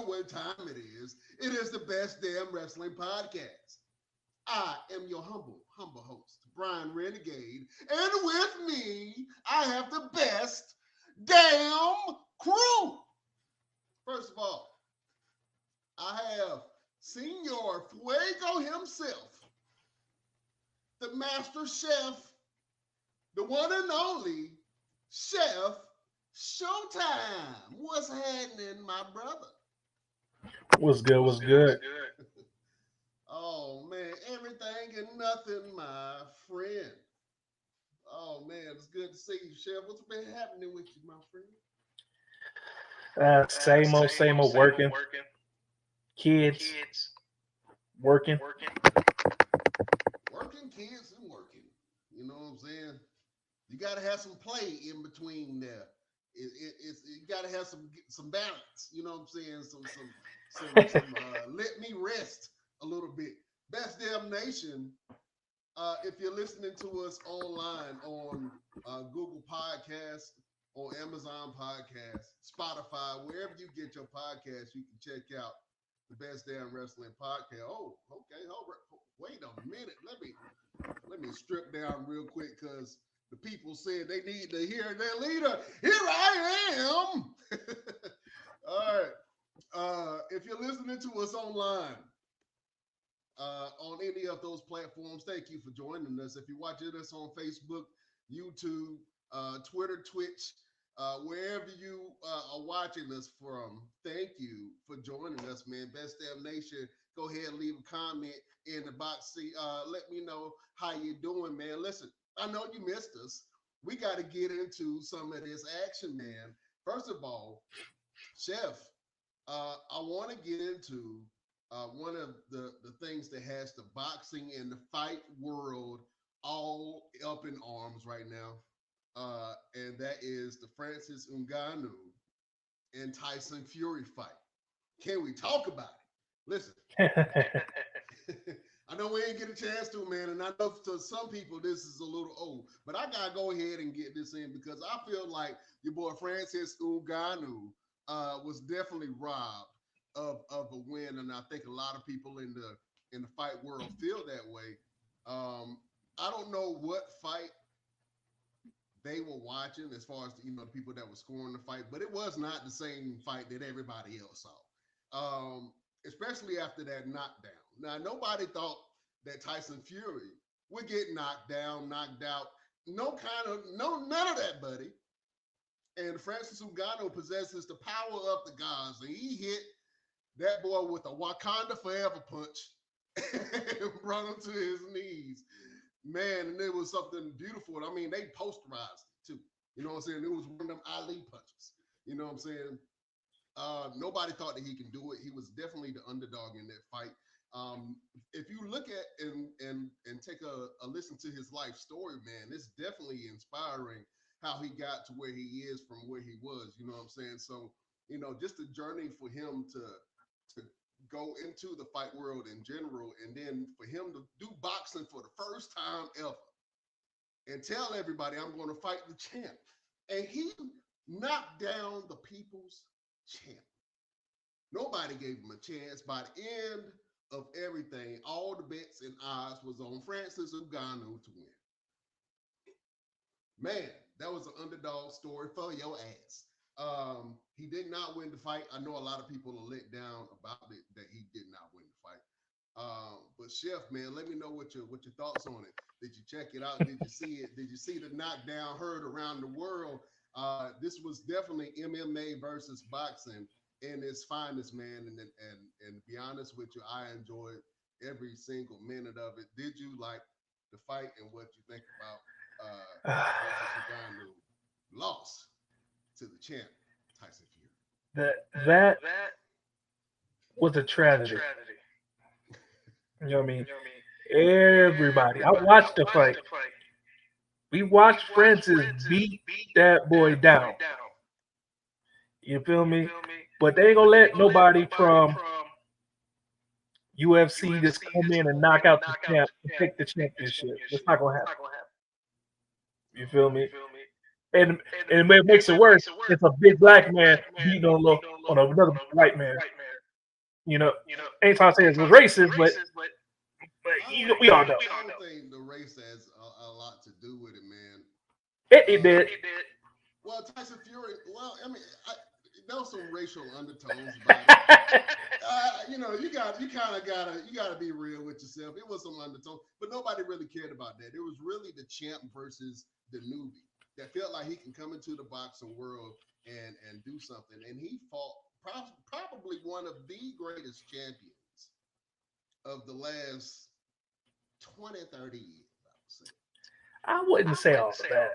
what time it is. It is the Best Damn Wrestling Podcast. I am your humble host, Brian Renegade. And with me, I have the best damn crew. First of all, I have Senor Fuego himself, the master chef, the one and only Chef Showtime. What's happening, my brother? What's good? What's good? Oh, man, everything and nothing, my friend. Oh, man, it's good to see you, Chef. What's been happening with you, my friend? Same old working. Kids working. Working, kids, and working. You know what I'm saying? You got to have some play in between there. You got to have some balance. You know what I'm saying? Some let me rest a little bit. Best Damn Nation. If you're listening to us online on Google Podcasts, on Amazon Podcasts, Spotify, wherever you get your podcasts, you can check out the Best Damn Wrestling Podcast. Oh, okay. Wait a minute. Let me strip down real quick because the people said they need to hear their leader. Here I am. All right. If you're listening to us online on any of those platforms, thank you for joining us. If you're watching us on Facebook, YouTube, Twitter, Twitch, wherever you are watching us from, thank you for joining us, man. Best Damn Nation, go ahead and leave a comment in the box. Let me know how you doing, man. Listen, I know you missed us. We got to get into some of this action, man. First of all, Chef, I want to get into one of the things that has the boxing and the fight world all up in arms right now. And that is the Francis Ngannou and Tyson Fury fight. Can we talk about it? Listen, I know we ain't get a chance to, man, and I know to some people this is a little old, but I gotta go ahead and get this in because I feel like your boy Francis Ngannou was definitely robbed of a win, and I think a lot of people in the fight world feel that way. I don't know what fight they were watching as far as the people that were scoring the fight, but it was not the same fight that everybody else saw. Especially after that knockdown. Now, nobody thought that Tyson Fury would get knocked down, knocked out. None of that, buddy. And Francis Ngannou possesses the power of the gods, and he hit that boy with a Wakanda Forever punch and brought him to his knees. Man, and it was something beautiful. I mean, they posterized it too. You know what I'm saying? It was one of them Ali punches. You know what I'm saying? Nobody thought that he can do it. He was definitely the underdog in that fight. If you look at and take a listen to his life story, man, it's definitely inspiring how he got to where he is from where he was. You know what I'm saying? So, just a journey for him to go into the fight world in general, and then for him to do boxing for the first time ever and tell everybody, I'm going to fight the champ. And he knocked down the people's champ. Nobody gave him a chance. By the end of everything, all the bets and odds was on Francis Ngannou to win. Man, that was an underdog story for your ass. He did not win the fight. I know a lot of people are let down about it that he did not win the fight. But Chef, man, let me know what your thoughts on it. Did you check it out? Did you see it? Did you see the knockdown heard around the world? This was definitely MMA versus boxing in its finest, man. And to be honest with you, I enjoyed every single minute of it. Did you like the fight, and what you think about Francis Ngannou loss to the champ, Tyson Fury? That was a tragedy. You know what I mean? Everybody. I watched the fight. We watched Francis beat that boy down. You feel me? But they ain't gonna let nobody from UFC just come in and knock out the champ and take the championship. It's not gonna happen. You feel me? And it makes it worse. It's a big black man beating on another white man. You know, ain't trying to say it was racist, but we all know I don't think the race has a lot to do with it, man. it did. Well, Tyson Fury. Well, I mean, there was some racial undertones about it. You kind of gotta be real with yourself. It was some undertone, but nobody really cared about that. It was really the champ versus the newbie that felt like he can come into the boxing world and do something. And he fought probably one of the greatest champions of the last 20, 30 years, I would say. I wouldn't say all of that.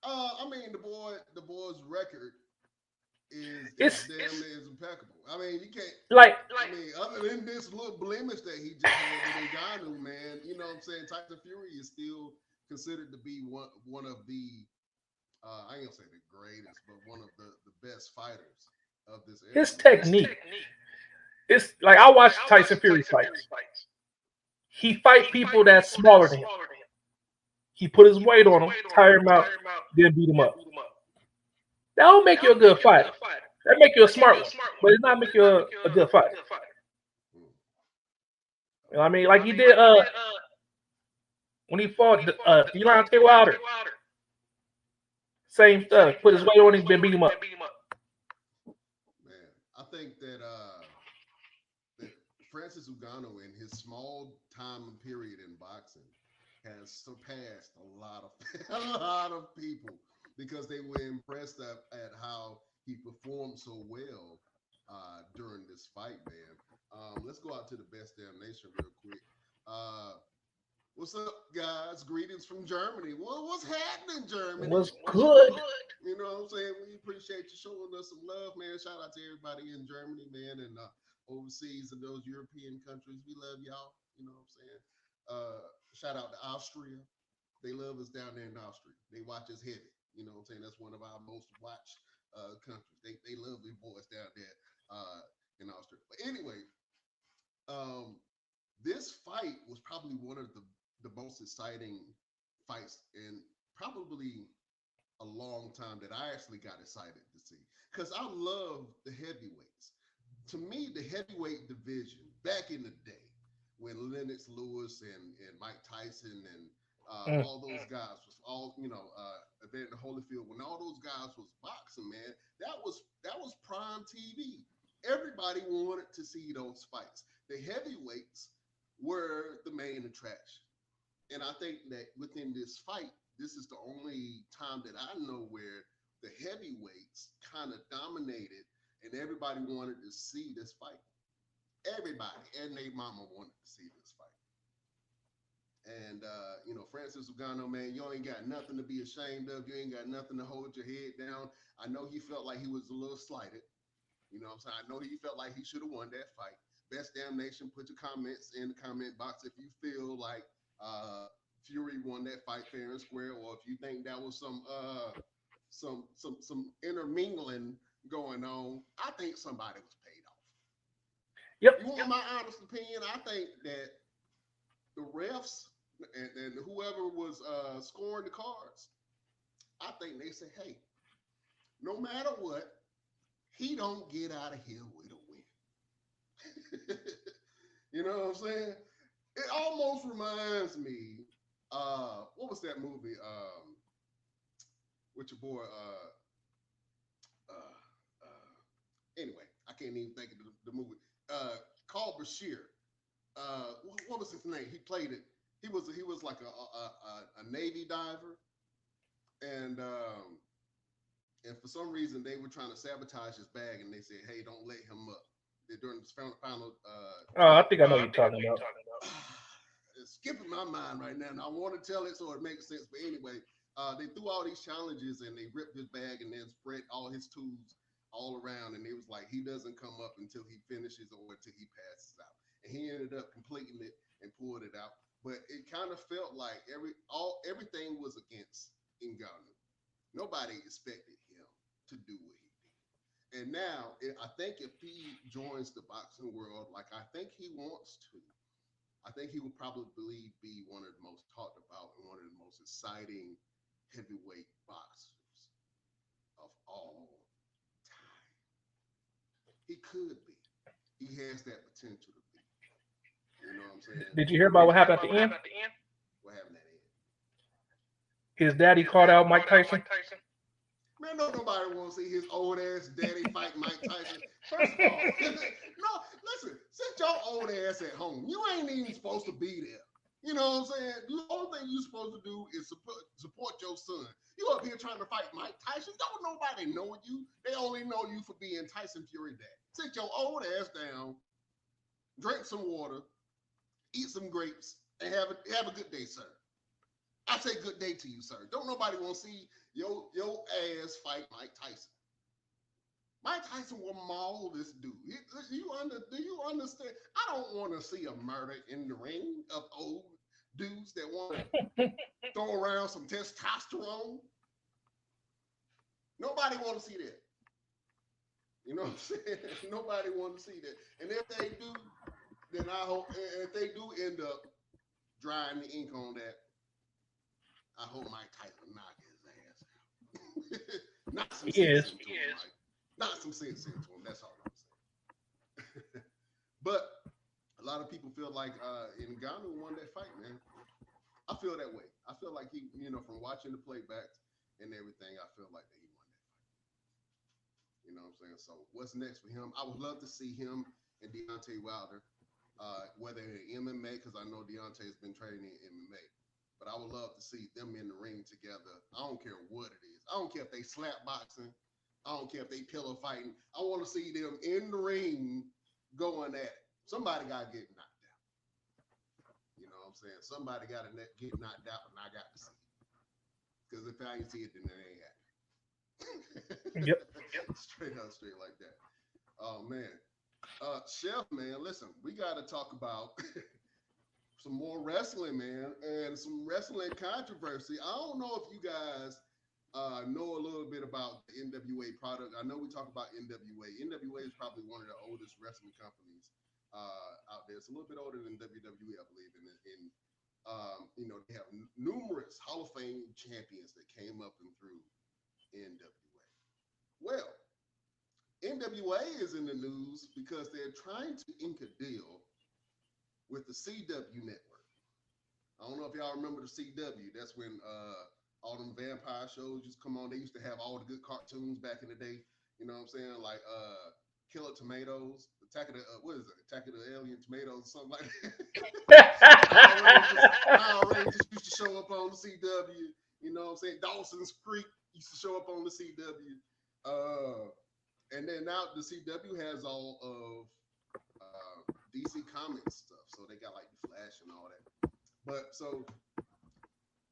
I mean, the boy's record It's damn near is impeccable. I mean, you can't. like I mean, other than this little blemish that he just had with Ngannou, man, you know what I'm saying? Tyson Fury is still considered to be one of the I ain't gonna say the greatest, but one of the best fighters of this era, his man. technique. It's like I watch Tyson Fury fights. He fight people that's smaller than him. He put his weight on them, tire him out, then beat him up. That don't make you a good fighter. That make you a smart one, but it's not make you a good fighter. You know what I mean? Like he did when he fought Deontay Wilder. Same stuff. Put his weight on him, then beat him up. Man, I think that Francis Ngannou in his small time period in boxing has surpassed a lot of a lot of people because they were impressed at how he performed so well during this fight, man. Let's go out to the Best Damn Nation real quick. What's up, guys? Greetings from Germany. What's happening, Germany? Was good. You know what I'm saying? We appreciate you showing us some love, man. Shout out to everybody in Germany, man, and overseas and those European countries. We love y'all. You know what I'm saying? Shout out to Austria. They love us down there in Austria. They watch us heavy. You know what I'm saying? That's one of our most watched countries. They love these boys down there in Austria. But anyway, this fight was probably one of the most exciting fights in probably a long time that I actually got excited to see because I love the heavyweights. To me, the heavyweight division back in the day when Lennox Lewis and Mike Tyson and all those guys was all Evander Holyfield, when all those guys was boxing, man, that was prime TV. Everybody wanted to see those fights. The heavyweights were the main attraction. And I think that within this fight, this is the only time that I know where the heavyweights kind of dominated and everybody wanted to see this fight. Everybody and their mama wanted to see this fight. And, Francis Ngannou, man, you ain't got nothing to be ashamed of. You ain't got nothing to hold your head down. I know he felt like he was a little slighted. You know what I'm saying? I know he felt like he should have won that fight. Best Damn Nation, put your comments in the comment box if you feel like Fury won that fight fair and square, or if you think that was some intermingling going on. I think somebody was paid off. Yep. You want my honest opinion? I think that the refs and whoever was scoring the cards, I think they said, hey, no matter what, he don't get out of here with a win. You know what I'm saying? It almost reminds me, what was that movie? With your boy, anyway, I can't even think of the movie. Called Bashir. What was his name? He played it. He was like a Navy diver, and for some reason they were trying to sabotage his bag, and they said, "Hey, don't let him up." During the final. I think I know what you're talking about. It's skipping my mind right now, and I want to tell it so it makes sense. But anyway, they threw all these challenges, and they ripped his bag, and then spread all his tools all around, and it was like he doesn't come up until he finishes or until he passes out. And he ended up completing it and pulled it out. But it kind of felt like everything was against Ngannou. Nobody expected him to do what he did. And now, I think if he joins the boxing world like I think he wants to, I think he will probably be one of the most talked about and one of the most exciting heavyweight boxers of all time. He could be. he has that potential to be. You know what I'm saying? Did you hear about what happened at the end? What happened at the end? His daddy called out Mike Tyson. Man, nobody want to see his old ass daddy fight Mike Tyson. First of all, no, listen, sit your old ass at home. You ain't even supposed to be there. You know what I'm saying? The only thing you're supposed to do is support your son. You up here trying to fight Mike Tyson? Don't nobody know you. They only know you for being Tyson Fury dad. Sit your old ass down, drink some water, eat some grapes, and have a good day, sir. I say good day to you, sir. Don't nobody want to see your ass fight Mike Tyson. Mike Tyson will maul this dude. Do you understand? I don't want to see a murder in the ring of old dudes that want to throw around some testosterone. Nobody want to see that. You know what I'm saying? Nobody want to see that. And if they do, then I hope, if they do end up drying the ink on that, I hope Mike Tyson knock his ass out. Not some sense into him, Mike. Not some sense into him. That's all I'm saying. But a lot of people feel like Ngannou won that fight, man. I feel that way. I feel like he, from watching the playbacks and everything, I feel like that he won that fight. You know what I'm saying? So what's next for him? I would love to see him and Deontay Wilder, whether in MMA, because I know Deontay has been training in MMA. But I would love to see them in the ring together. I don't care what it is. I don't care if they slap boxing. I don't care if they pillow fighting. I want to see them in the ring going at it. Somebody got to get knocked out. You know what I'm saying? Somebody got to get knocked out, and I got to see it. Because if I ain't see it, then it ain't happening. Yep. Straight like that. Oh, man. Chef, man, listen, we got to talk about some more wrestling, man, and some wrestling controversy. I don't know if you guys know a little bit about the NWA product. I know we talk about NWA. NWA is probably one of the oldest wrestling companies out there. It's a little bit older than WWE, I believe. And they have numerous Hall of Fame champions that came up and through NWA. Well, NWA is in the news because they're trying to ink a deal with the CW network. I don't know if y'all remember the CW. That's when all them vampire shows used to come on. They used to have all the good cartoons back in the day. You know what I'm saying? Like Killer Tomatoes, Attack of the Alien Tomatoes, or something like that. Power Rangers used to show up on the CW. You know what I'm saying? Dawson's Creek used to show up on the CW. And then now the CW has all of DC Comics stuff. So they got like the Flash and all that. But so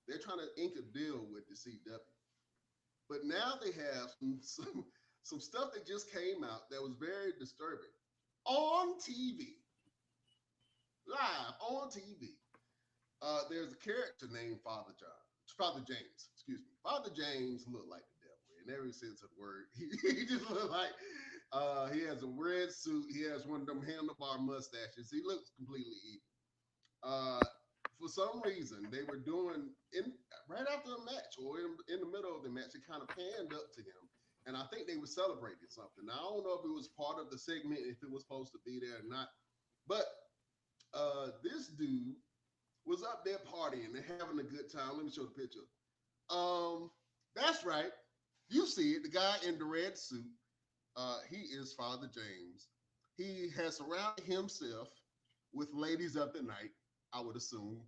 they're trying to ink a deal with the CW. But now they have some stuff that just came out that was very disturbing on TV. Live on TV. There's a character named Father James. Father James looked like the devil in every sense of the word. He just looked like he has a red suit. He has one of them handlebar mustaches. He looks completely evil. For some reason, they were doing right after the match or in the middle of the match, it kind of panned up to him. And I think they were celebrating something. Now, I don't know if it was part of the segment, if it was supposed to be there or not. But this dude was up there partying and having a good time. Let me show the picture. That's right. You see it. The guy in the red suit. He is Father James. He has surrounded himself with ladies of the night, I would assume.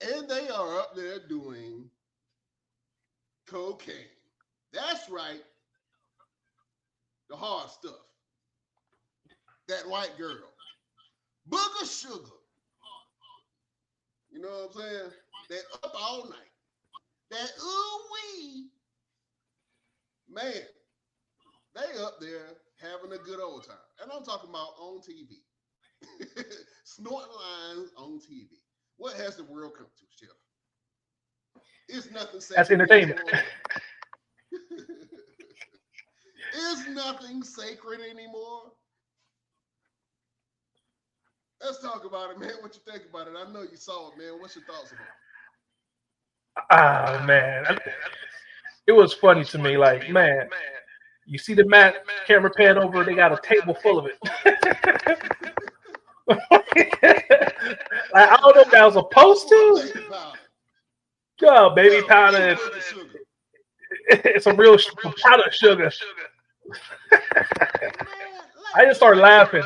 And they are up there doing cocaine. That's right. The hard stuff. That white girl. Booger sugar. You know what I'm saying? That up all night. That ooh-wee. Man, they up there having a good old time. And I'm talking about on TV. Snorting lines on TV. What has the world come to, Chef? It's nothing sacred. That's entertainment. Is nothing sacred anymore? Let's talk about it, man. What you think about it? I know you saw it, man. What's your thoughts about it? Oh, man. It was funny to me. Like, man, you see the mat, camera pan over, they got a table full of it. I don't know if that was supposed to. Baby powder. Yo, baby Well, powder. it's with the sugar. It's a real powdered sugar. Man, I just started laughing.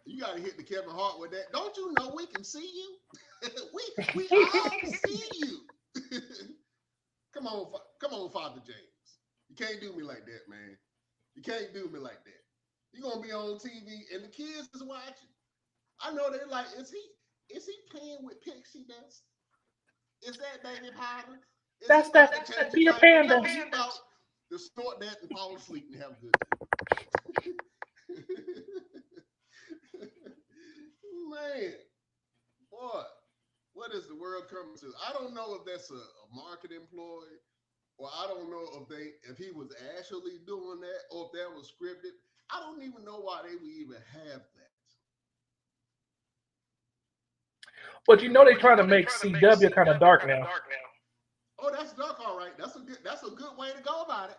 You gotta hit the Kevin Hart with that. Don't you know we can see you? we all see you. Come on, Father James. You can't do me like that, man. You can't do me like that. You're gonna be on TV and the kids is watching. I know they're like, is he playing with pixie dust? Is that baby powder? Is That's that Peter Pan dust. You about to snort that and fall asleep and have a good day. Man, boy, what is the world coming to? I don't know if that's a marketing ploy, or I don't know if he was actually doing that, or if that was scripted. I don't even know why they would even have that. But you know they're trying to make CW kind of dark now. Oh, that's dark, all right. That's a good way to go about it.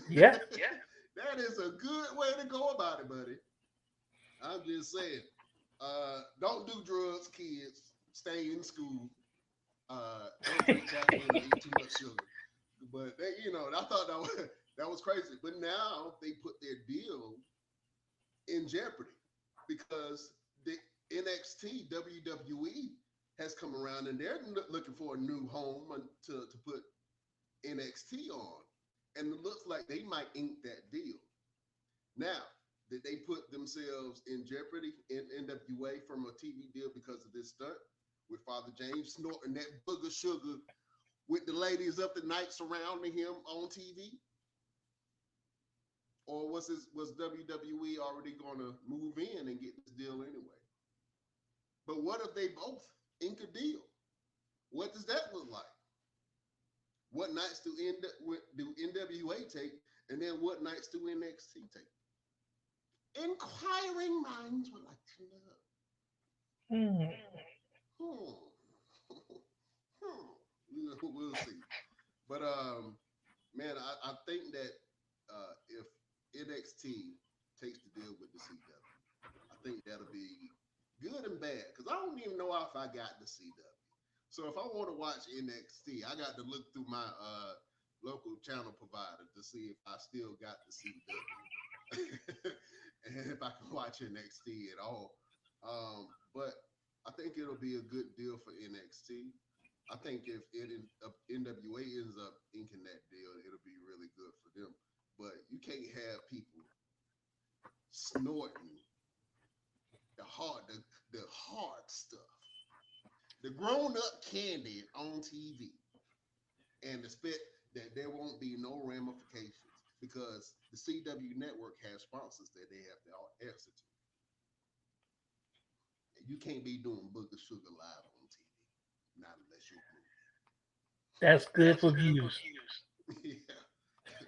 Yeah. That is a good way to go about it, buddy. I'm just saying. Don't do drugs, kids. Stay in school. Don't drink caffeine or eat too much sugar. But they, I thought that was crazy. But now they put their deal in jeopardy because the NXT WWE has come around and they're looking for a new home to put NXT on. And it looks like they might ink that deal. Now, did they put themselves in jeopardy in NWA from a TV deal because of this stunt with Father James snorting that booger sugar with the ladies up the night surrounding him on TV? Or was WWE already going to move in and get this deal anyway? But what if they both ink a deal? What does that look like? What nights do NWA take, and then what nights do NXT take? Inquiring minds would like to know. We'll see. But man, I think that if NXT takes the deal with the CW, I think that'll be good and bad because I don't even know if I got the CW. So if I want to watch NXT, I got to look through my local channel provider to see if I still got the CW and if I can watch NXT at all. But I think it'll be a good deal for NXT. I think if NWA ends up inking that deal, it'll be really good for them. But you can't have people snorting the hard stuff, the grown-up candy on TV, and expect that there won't be no ramifications because the CW network has sponsors that they have to answer to. And you can't be doing booger sugar live on TV, not unless you're moving. That's good for views. Yeah,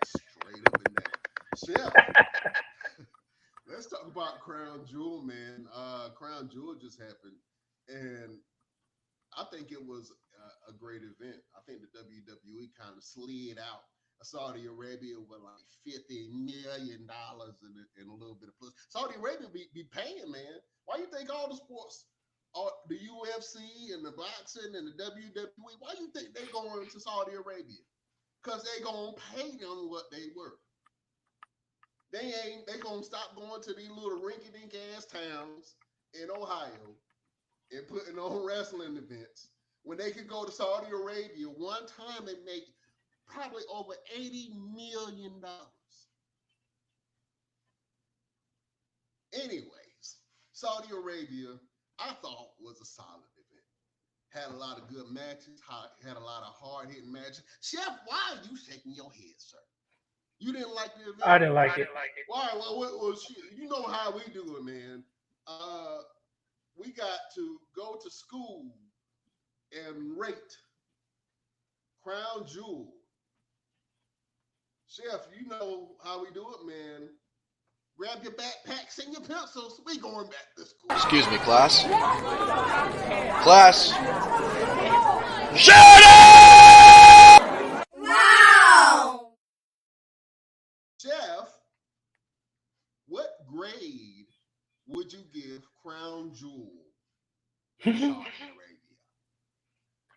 straight up and down. Chef, let's talk about Crown Jewel, man. Crown Jewel just happened, and I think it was a great event. I think the WWE kind of slid out of Saudi Arabia with like $50 million and a little bit of push. Saudi Arabia be paying, man. Why you think all the sports, the UFC and the boxing and the WWE, why you think they going to Saudi Arabia? Because they gonna pay them what they worth. They gonna stop going to these little rinky-dink ass towns in Ohio and putting on wrestling events when they could go to Saudi Arabia one time and make probably over $80 million. Anyways, Saudi Arabia, I thought was a solid event. Had a lot of good matches, had a lot of hard-hitting matches. Chef, why are you shaking your head, sir? You didn't like the event? I didn't like it. Why? Well, you know how we do it, man. We got to go to school and rate Crown Jewel. Chef, you know how we do it, man. Grab your backpacks and your pencils. We going back to school. Excuse me, class. Class. Shut up! Wow! Chef, what grade would you give Crown crown jewel in Saudi Arabia?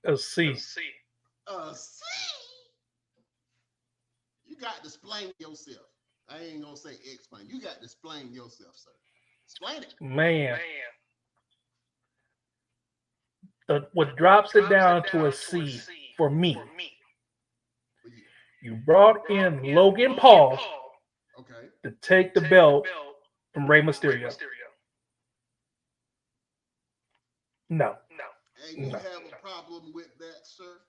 A C. C. You got to explain yourself. I ain't gonna say explain. You got to explain yourself, sir. Explain it. Man. What drops it down to a C for me. You brought in Logan Paul Okay. to take the belt from Rey Mysterio. No. And you No. have a problem with that, sir?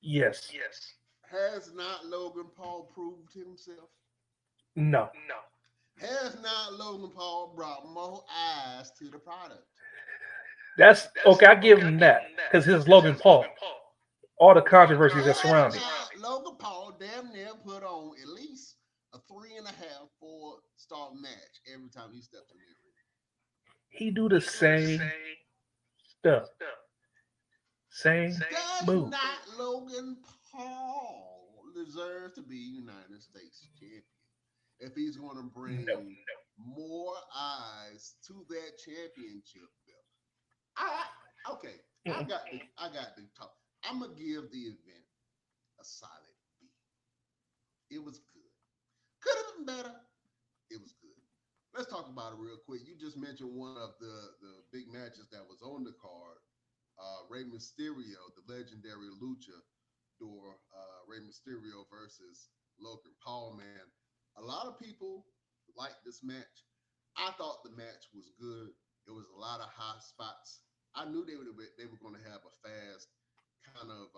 Yes. Has not Logan Paul proved himself? No. Has not Logan Paul brought more eyes to the product? That's okay. I give him that because his Logan Paul. All the controversies that surround him. Logan Paul damn near put on at least a 3.5, 4-star match every time he steps in the ring. He do the same stuff. Same Does move. not Logan Paul deserve to be United States champion if he's going to bring more eyes to that championship belt? Okay, I got to talk. I'm gonna give the event a solid B. It was good. Could have been better. It was good. Let's talk about it real quick. You just mentioned one of the big matches that was on the card. Rey Mysterio, the legendary luchador, Rey Mysterio versus Logan Paul. Man, a lot of people liked this match. I thought the match was good. It was a lot of high spots. I knew they were going to have a fast kind of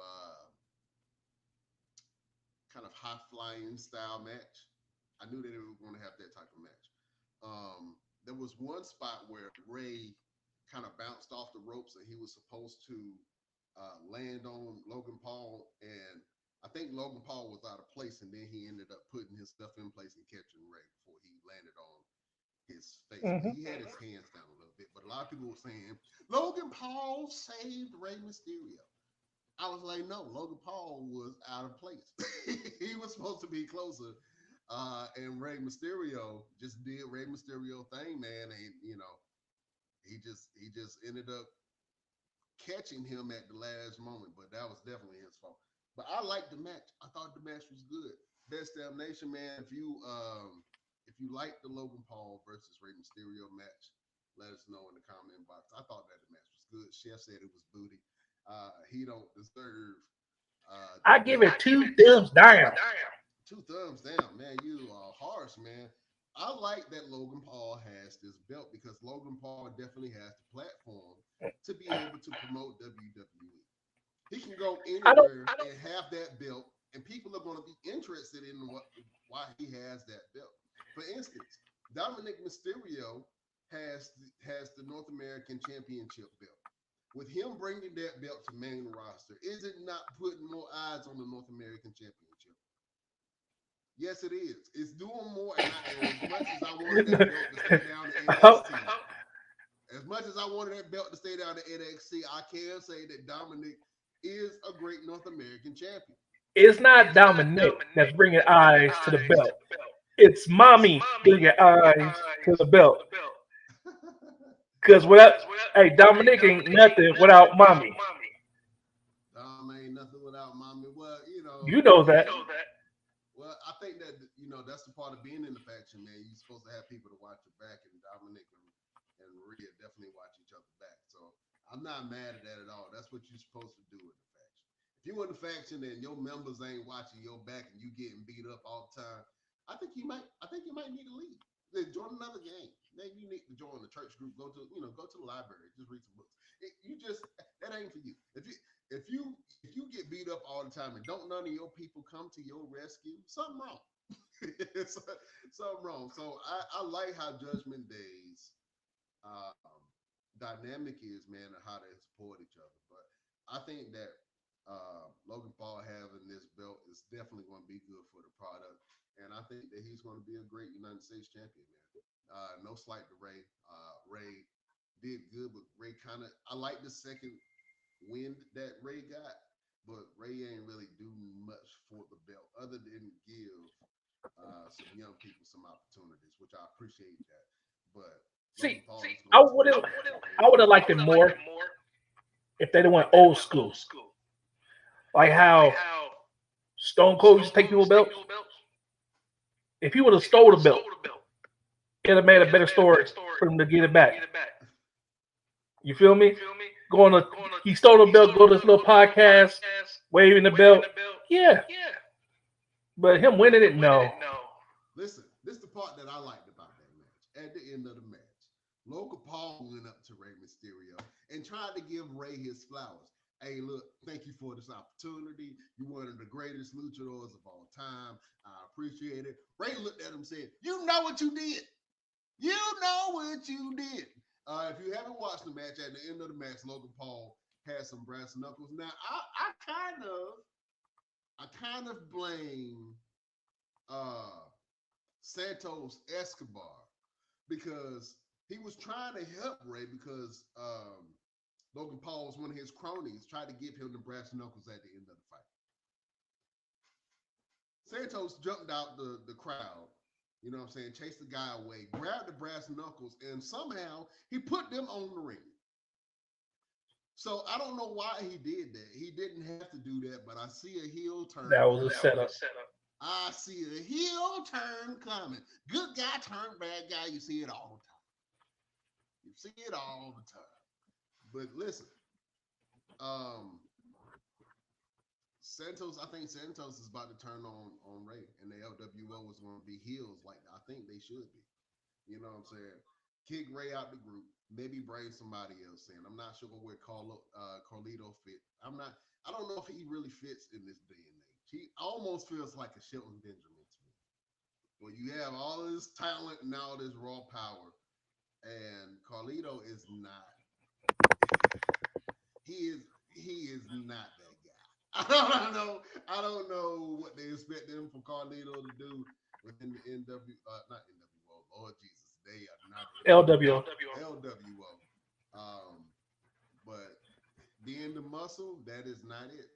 high flying style match. I knew that they were going to have that type of match. There was one spot where Rey kind of bounced off the ropes and he was supposed to land on Logan Paul, and I think Logan Paul was out of place, and then he ended up putting his stuff in place and catching Rey before he landed on his face. Mm-hmm. He had his hands down a little bit, but a lot of people were saying Logan Paul saved Rey Mysterio. I was like, no, Logan Paul was out of place. He was supposed to be closer. And Rey Mysterio just did Rey Mysterio thing, man. And he just ended up catching him at the last moment, but that was definitely his fault. But I liked the match. I thought the match was good. Best Damn Nation, man. If you like the Logan Paul versus Rey Mysterio match, let us know in the comment box. I thought that the match was good. Chef said it was booty. He don't deserve. I give it 2 thumbs down. 2 thumbs down, man. You are harsh, man. I like that Logan Paul has this belt because Logan Paul definitely has the platform to be able to promote WWE. He can go anywhere and have that belt, and people are going to be interested in why he has that belt. For instance, Dominic Mysterio has the North American Championship belt. With him bringing that belt to main roster, is it not putting more eyes on the North American Championship? Yes, it is. It's doing more. And as much as I wanted that belt to stay down in NXT, as much as I wanted that belt to stay down in NXT, I can say that Dominic is a great North American champion. It's not Dominic that's bringing eyes to the belt. It's mommy bringing eyes to the belt. Because Dominic ain't nothing without mommy. Dom ain't nothing without mommy. Well, you know that. Well, I think that that's the part of being in the faction, man. You're supposed to have people to watch your back, and Dominic and Rhea definitely watch each other back. So I'm not mad at that at all. That's what you're supposed to do in the faction. If you're in the faction and your members ain't watching your back and you getting beat up all the time, I think you might need to leave. Join another game. Maybe you need to join the church group. Go to the library. Just read some books. That ain't for you. If you get beat up all the time and don't none of your people come to your rescue, something wrong. Something wrong. So I like how Judgment Day's dynamic is, man, and how they support each other. But I think that Logan Paul having this belt is definitely going to be good for the product. And I think that he's going to be a great United States champion, man. No slight to Rey. Rey did good, but Rey I like the second win that Rey got, but Rey ain't really do much for the belt other than give some young people some opportunities, which I appreciate that. But See, Paul is I going would have, to. I would have liked it more if they'd went old school, like how Stone Cold used to take people belts. If he would have stole the belt, it'd have made a better story for him to get it back. You feel me? He stole the belt, go to this little podcast, waving the belt. Yeah. But him winning it, no. Listen, this is the part that I liked about that match. At the end of the match, Logan Paul went up to Rey Mysterio and tried to give Rey his flowers. Hey, look, thank you for this opportunity. You're one of the greatest luchadors of all time. I appreciate it. Rey looked at him and said, "You know what you did. You know what you did." If you haven't watched the match, at the end of the match, Logan Paul had some brass knuckles. Now, I kind of blame Santos Escobar because he was trying to help Rey because Logan Paul was one of his cronies, tried to give him the brass knuckles at the end of the fight. Santos jumped out the crowd, you know what I'm saying, chased the guy away, grabbed the brass knuckles, and somehow he put them on the ring. So I don't know why he did that. He didn't have to do that, but I see a heel turn. That was a setup. I see a heel turn coming. Good guy turn bad guy. You see it all the time. You see it all the time. But listen, Santos, I think Santos is about to turn on Rey, and the LWO is going to be heels like I think they should be. You know what I'm saying? Kick Rey out the group, maybe bring somebody else in. I'm not sure where Carlito fit. I don't know if he really fits in this day and age. He almost feels like a Shelton Benjamin to me. Where you have all this talent and all this raw power, and Carlito is not. He is not that guy. I don't know what they expect them from Carlito to do within the not NWO. Lord Jesus, they are not LWO. But being the muscle, that is not it.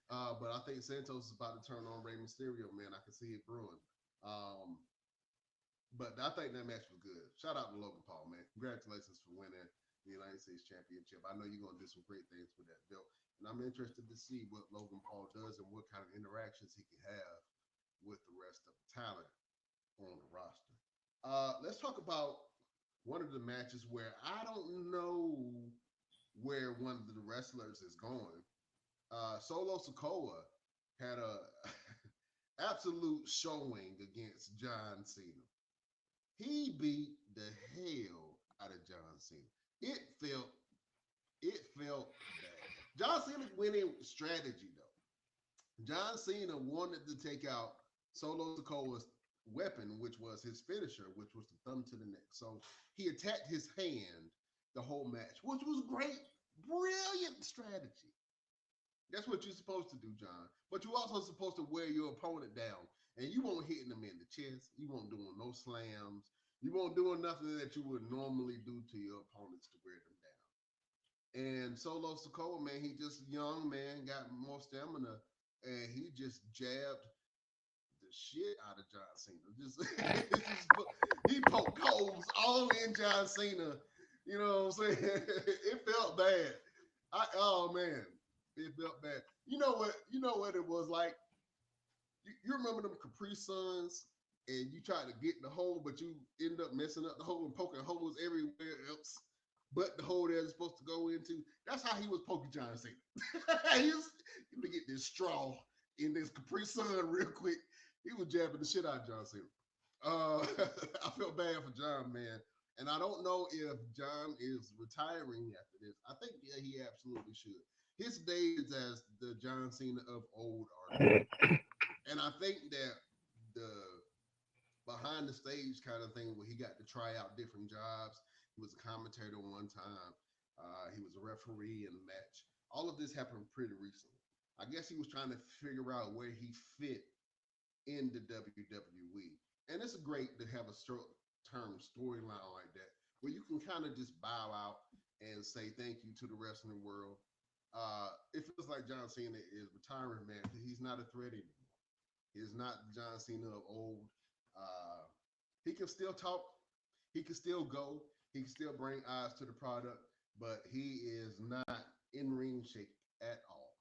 But I think Santos is about to turn on Rey Mysterio, man. I can see it brewing. But I think that match was good. Shout out to Logan Paul, man. Congratulations for winning the United States Championship. I know you're going to do some great things with that belt. And I'm interested to see what Logan Paul does and what kind of interactions he can have with the rest of the talent on the roster. Let's talk about one of the matches where I don't know where one of the wrestlers is going. Solo Sikoa had a absolute showing against John Cena. He beat the hell out of John Cena. It felt bad. John Cena went in with strategy though. John Cena wanted to take out Solo Sikoa's weapon, which was his finisher, which was the thumb to the neck. So he attacked his hand the whole match, which was great, brilliant strategy. That's what you're supposed to do, John. But you're also supposed to wear your opponent down. And you won't hitting them in the chest. You won't doing no slams. You won't doing nothing that you would normally do to your opponents to wear them down. And Solo Sikoa, man, he just young, man, got more stamina. And he just jabbed the shit out of John Cena. He poked holes all in John Cena. You know what I'm saying? It felt bad. Oh, man. It felt bad. You know what it was like? You remember them Capri Suns and you try to get the hole, but you end up messing up the hole and poking holes everywhere else but the hole that it's supposed to go into. That's how he was poking John Cena. He was going to get this straw in this Capri Sun real quick. He was jabbing the shit out of John Cena. I felt bad for John, man. And I don't know if John is retiring after this. I think he absolutely should. His days as the John Cena of old are gone. And I think that the behind the stage kind of thing where he got to try out different jobs. He was a commentator one time. He was a referee in a match. All of this happened pretty recently. I guess he was trying to figure out where he fit in the WWE. And it's great to have a short-term storyline like that where you can kind of just bow out and say thank you to the wrestling world. It feels like John Cena is retiring, man, because he's not a threat anymore. He's not John Cena of old. He can still talk. he can still go. He can still bring eyes to the product, but he is not in ring shape at all.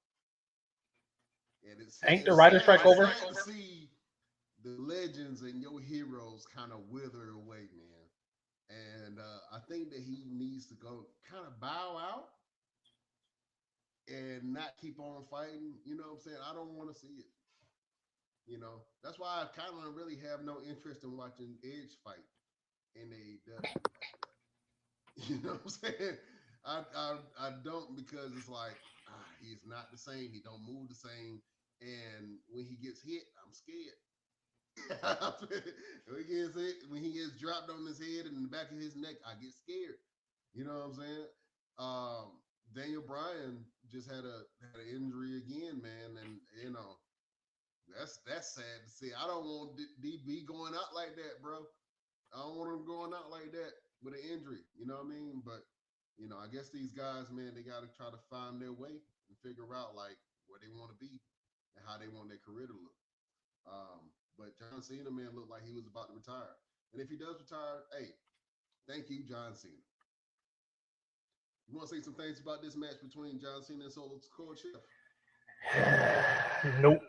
And Ain't the it's writer sad, strike it's over? sad to see the legends and your heroes kind of wither away, man. And I think that he needs to go kind of bow out and not keep on fighting. You know what I'm saying? I don't want to see it. You know, that's why I kind of really have no interest in watching Edge fight in AEW like that. You know what I'm saying? I don't because it's like he's not the same. He don't move the same, and when he gets hit, I'm scared. When he gets dropped on his head and in the back of his neck, I get scared. You know what I'm saying? Um, Daniel Bryan just had an injury again, man, and you know that's sad to see. I don't want DB going out like that, bro. I don't want him going out like that with an injury. You know what I mean? But you know, I guess these guys, man, they got to try to find their way and figure out like where they want to be and how they want their career to look. But John Cena, man, looked like he was about to retire. And if he does retire, hey, thank you, John Cena. You want to say some things about this match between John Cena and Solo Sikoa, Chef? Nope.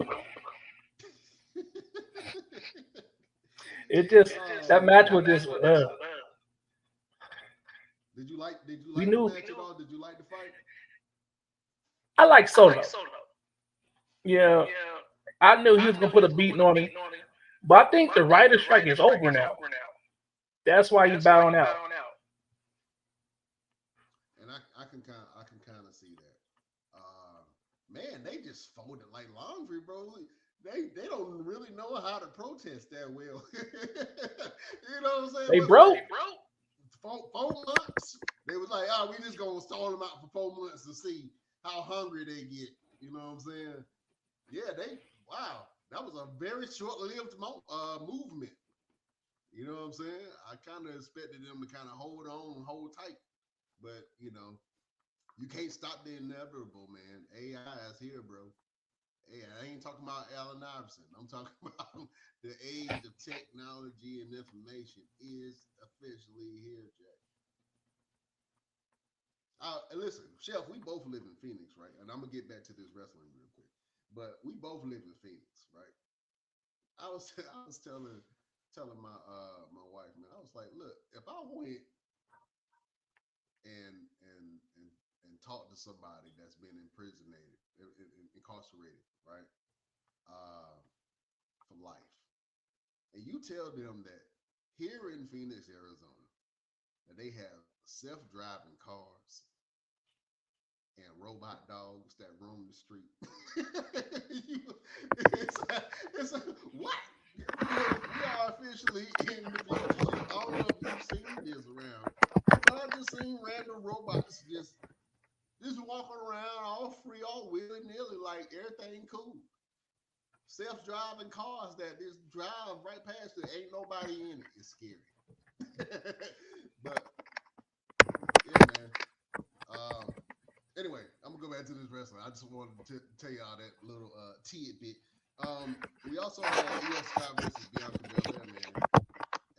It just that match was just. Did you We like the knew. match at all? Did you like the fight? I like Solo. Yeah, I knew he was gonna put a beating on him, but I think the writer strike is over now. That's why he's bowing out. And I can kind of see that. Man, they just folded like laundry, bro. They don't really know how to protest that well. You know what I'm saying? They What's broke. that? 4 months. They was like, oh, we just gonna stall them out for 4 months to see how hungry they get. You know what I'm saying? Yeah, wow, that was a very short-lived movement. You know what I'm saying? I kind of expected them to kind of hold on, hold tight, but you know, you can't stop the inevitable, man. AI is here, bro. Hey, I ain't talking about Allen Iverson. I'm talking about the age of technology and information is officially here, Jack. Listen, Chef, we both live in Phoenix, right? And I'm gonna get back to this wrestling real quick. But we both live in Phoenix, right? I was telling my wife, man, I was like, look, if I went and and and and talk to somebody that's been incarcerated, right, uh, for life, and you tell them that here in Phoenix, Arizona, that they have self-driving cars and robot dogs that roam the street. What? We are officially in the future. I don't know if you've seen this around, but I just seen random robots just walking around all free, all willy nilly, like everything cool. Self-driving cars that just drive right past it. Ain't nobody in it. It's scary. But yeah, man. Um, Anyway, I'm gonna go back to this wrestling. I just wanted to tell y'all that little tidbit. We also had Io Sky versus Bianca Belair, man,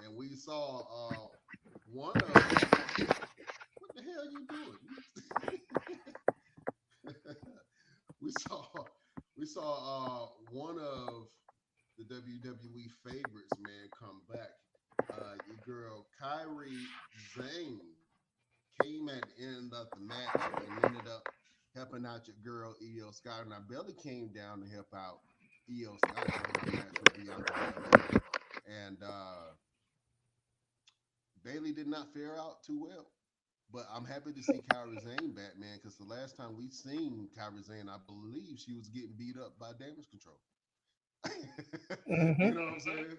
and we saw one of what the hell you doing? we saw we saw one of the WWE favorites, man, come back. Your girl Kyrie Zane came at the end of the match and ended up helping out your girl Io Sky. Now Belly came down to help out Io Sky in her match with Bianca Belair, and Bailey did not fare out too well. But I'm happy to see Kyrie Zane back, man, because the last time we seen Kyrie Zane, I believe she was getting beat up by Damage Control. Mm-hmm. You know what I'm saying?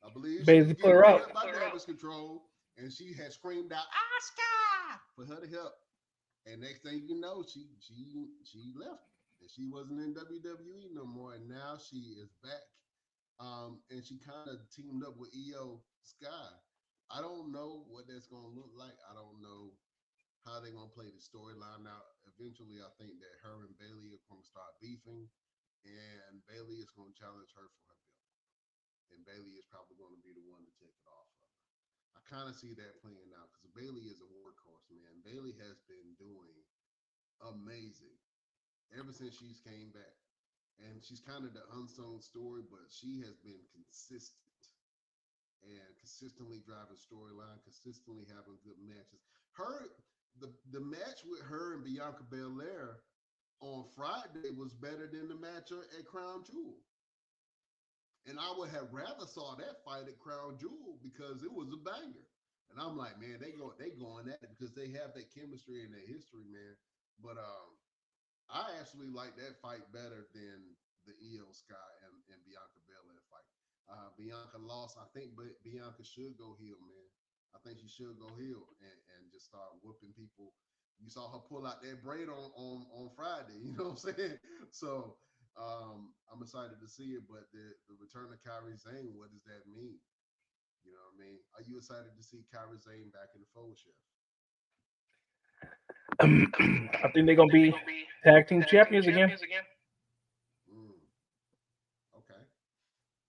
I believe she was Basically, put getting her beat out. up by Damage Control, and she had screamed out Oscar for her to help. And next thing you know, she left. And she wasn't in WWE no more. And now she is back. And she kind of teamed up with Io Sky. I don't know what that's gonna look like. I don't know how they're gonna play the storyline out. Eventually, I think that her and Bailey are gonna start beefing, and Bailey is gonna challenge her for her belt. And Bailey is probably gonna be the one to take it off of her. I kind of see that playing out because Bailey is a workhorse, man. Bailey has been doing amazing ever since she's came back. And she's kind of the unsung story, but she has been consistent and consistently driving storyline, consistently having good matches. The match with her and Bianca Belair on Friday was better than the match at Crown Jewel. And I would have rather saw that fight at Crown Jewel because it was a banger. And I'm like, man, they going at it because they have that chemistry and that history, man. But I actually like that fight better than the Io Sky and Bianca Belair fight. Bianca lost. I think Bianca should go heel, man. I think she should go heel and just start whooping people. You saw her pull out that braid on Friday. You know what I'm saying? So I'm excited to see it. But the return of Kairi Sane, what does that mean? You know what I mean? Are you excited to see Kairi Sane back in the fold, Chef? I think they're gonna be tag team champions again. Okay.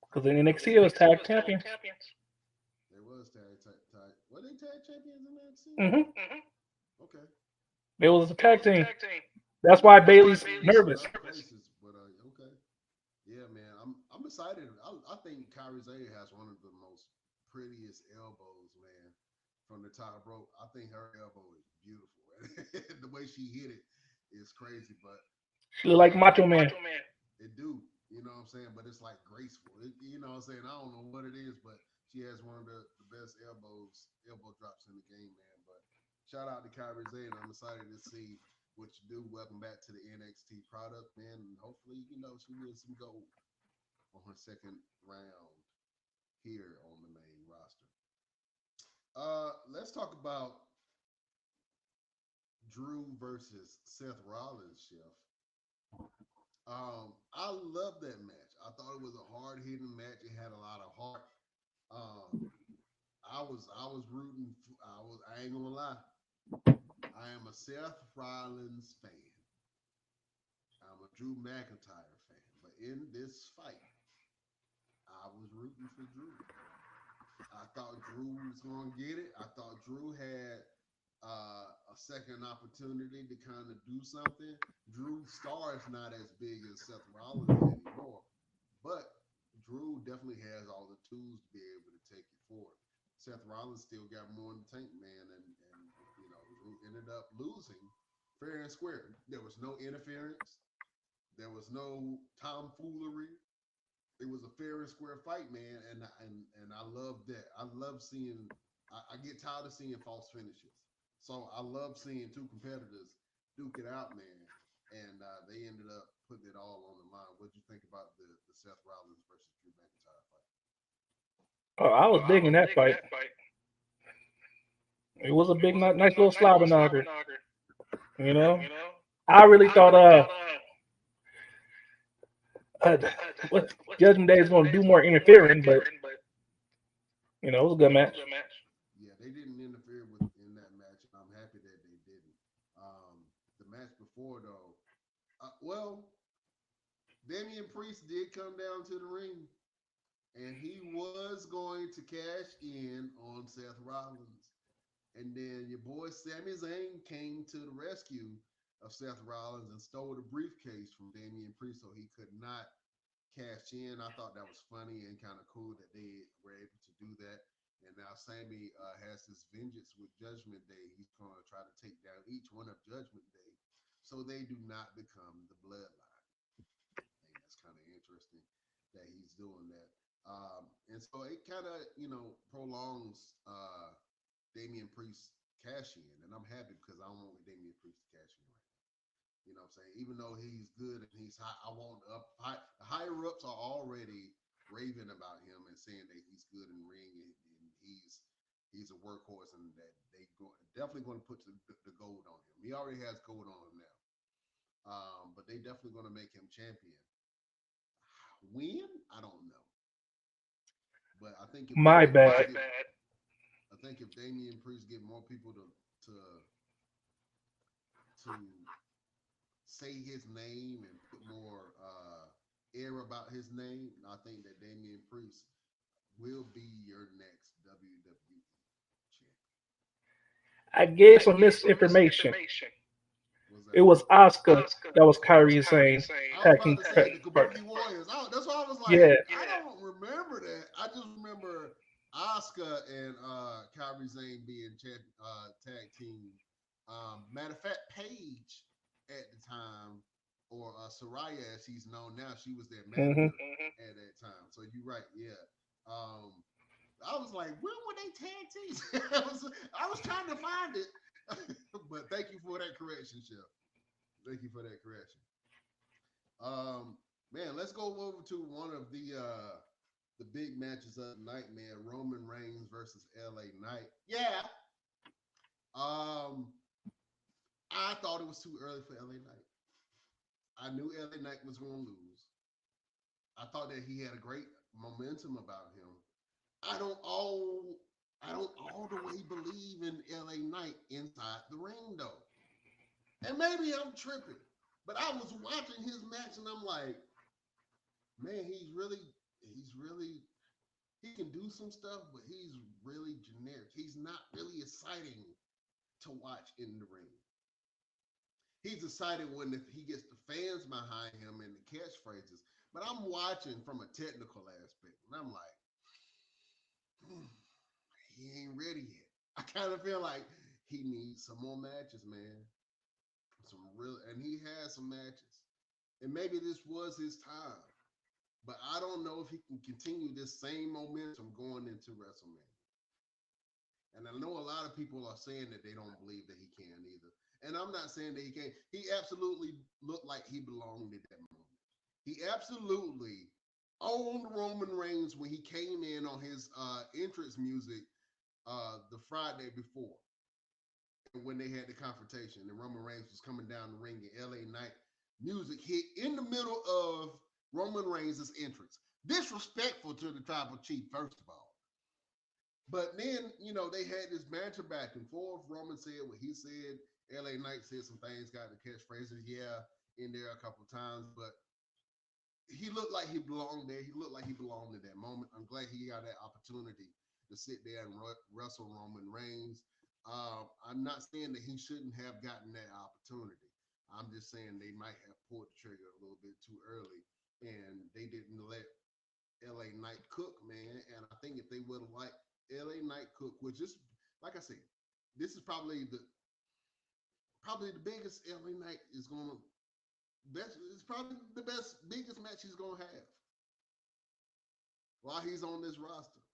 Because in NXT it was tag champions. They was tag. Were they tag champions in NXT? Okay. It was a tag team. That's why Bailey's nervous. Places, but okay. Yeah, man. I'm excited. I think Kairi Sane has one of the most prettiest elbows, man, from the top rope. I think her elbow is beautiful. The way she hit it is crazy, but She look like Macho Man. it do. You know what I'm saying? But it's like graceful. You know what I'm saying? I don't know what it is, but she has one of the best elbow drops in the game, man. But shout out to Kairi Sane. I'm excited to see what you do. Welcome back to the NXT product, man. And hopefully, she wins some gold on her second round here on the main roster. Let's talk about Drew versus Seth Rollins, Chef. I love that match. I thought it was a hard hitting match. It had a lot of heart. I was rooting. I ain't gonna lie. I am a Seth Rollins fan. I'm a Drew McIntyre fan. But in this fight, I was rooting for Drew. I thought Drew was gonna get it. I thought Drew had a second opportunity to kind of do something. Drew's star is not as big as Seth Rollins anymore, but Drew definitely has all the tools to be able to take it forward. Seth Rollins still got more in the tank, man, and Drew ended up losing fair and square. There was no interference. There was no tomfoolery. It was a fair and square fight, man, and I love that. I love seeing. I get tired of seeing false finishes. So I love seeing two competitors duke it out, man. And they ended up putting it all on the line. What did you think about the Seth Rollins versus Drew McIntyre fight? Oh, I was digging that fight. It was a big, nice little slobber knocker. I really thought what Judgment Day is going to do more interfering, but it was a good match. Yeah, they didn't interfere in that match. I'm happy that they didn't. The match before, though, Damian Priest did come down to the ring, and he was going to cash in on Seth Rollins. And then your boy Sami Zayn came to the rescue of Seth Rollins and stole the briefcase from Damian Priest so he could not cash in. I thought that was funny and kind of cool that they were able to do that. And now Sami has this vengeance with Judgment Day. He's going to try to take down each one of Judgment Day so they do not become the bloodline. I think that's kind of interesting that he's doing that. And so it kind of, prolongs Damian Priest cash in. And I'm happy because I don't want Damian Priest to cash in right now. You know what I'm saying? Even though he's good and he's high, I want the higher ups are already raving about him and saying that he's good in ring and he's a workhorse and that definitely going to put the gold on him. He already has gold on him now. But they definitely going to make him champion. When? I don't know. But I think My bad. I think if Damian Priest get more people to say his name and put more air about his name, I think that Damian Priest will be your next WWE. I gave some misinformation. Was It that? was Oscar that was Kyrie saying I was tag about team to say the partner. Kabuki Warriors. That's why I was like, Yeah. I don't remember that. I just remember Oscar and Kyrie Zane being tag team. Matter of fact, Paige at the time, or Soraya as she's known now, she was their Hmm. manager at that time. So you're right, yeah. Um, I was like, when were they tag teams? I was trying to find it, but thank you for that correction, Chef. Thank you for that correction. Man, let's go over to one of the big matches of the night, man. Roman Reigns versus LA Knight. Yeah. Um, I thought it was too early for LA Knight. I knew LA Knight was gonna lose. I thought that he had a great momentum about him. I don't all I don't all the way believe in LA Knight inside the ring though. And maybe I'm tripping. But I was watching his match and I'm like, man, he's really he can do some stuff, but he's really generic. He's not really exciting to watch in the ring. He's excited when he gets the fans behind him and the catchphrases. But I'm watching from a technical aspect, and I'm like, hmm, he ain't ready yet. I kind of feel like he needs some more matches, man. And he has some matches, and maybe this was his time. But I don't know if he can continue this same momentum going into WrestleMania. And I know a lot of people are saying that they don't believe that he can either. And I'm not saying that he can't. He absolutely looked like he belonged at that moment. He absolutely owned Roman Reigns when he came in on his entrance music the Friday before. And when they had the confrontation, and Roman Reigns was coming down the ring, and LA Knight music hit in the middle of Roman Reigns' entrance. Disrespectful to the tribal chief, first of all. But then, they had this banter back and forth. Roman said what he said. LA Knight said some things, got the catchphrases, yeah, in there a couple of times. But he looked like he belonged there. He looked like he belonged in that moment. I'm glad he got that opportunity to sit there and wrestle Roman Reigns. I'm not saying that he shouldn't have gotten that opportunity. I'm just saying they might have pulled the trigger a little bit too early, and they didn't let LA Knight cook, man. And I think if they would have let LA Knight cook, which is, like I said, this is probably the biggest LA Knight is going to best. It's probably the biggest match he's going to have while he's on this roster,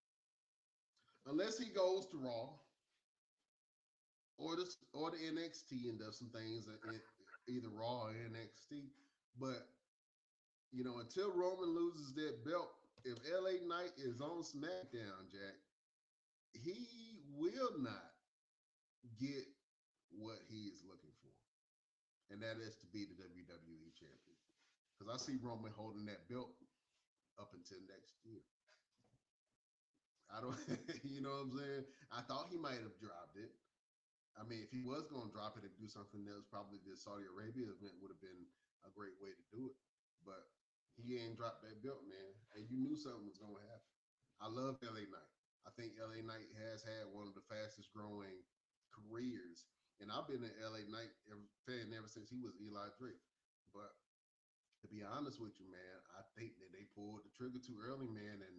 unless he goes to Raw or the NXT and does some things in either Raw or NXT. But until Roman loses that belt, if LA Knight is on SmackDown, Jack, he will not get what he is looking for, and that is to be the WWE champion. Because I see Roman holding that belt up until next year. I don't, you know what I'm saying? I thought he might have dropped it. I mean, if he was going to drop it and do something else, probably the Saudi Arabia event would have been a great way to do it. But he ain't dropped that belt, man. And you knew something was going to happen. I love LA Knight. I think LA Knight has had one of the fastest growing careers. And I've been an LA Knight fan ever since he was Eli Drake. But to be honest with you, man, I think that they pulled the trigger too early, man. And,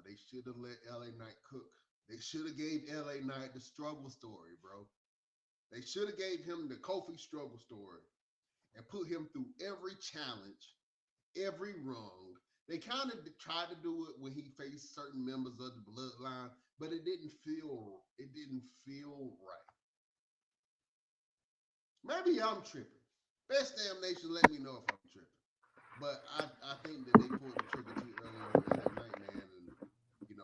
they should have let LA Knight cook. They should have gave LA Knight the struggle story, bro. They should have gave him the Kofi struggle story and put him through every challenge, every rung. They kind of tried to do it when he faced certain members of the bloodline, but it didn't feel right. Maybe I'm tripping. Best Damn Nation, let me know if I'm tripping. But I think that they pulled the trigger too early on LA Knight, man, and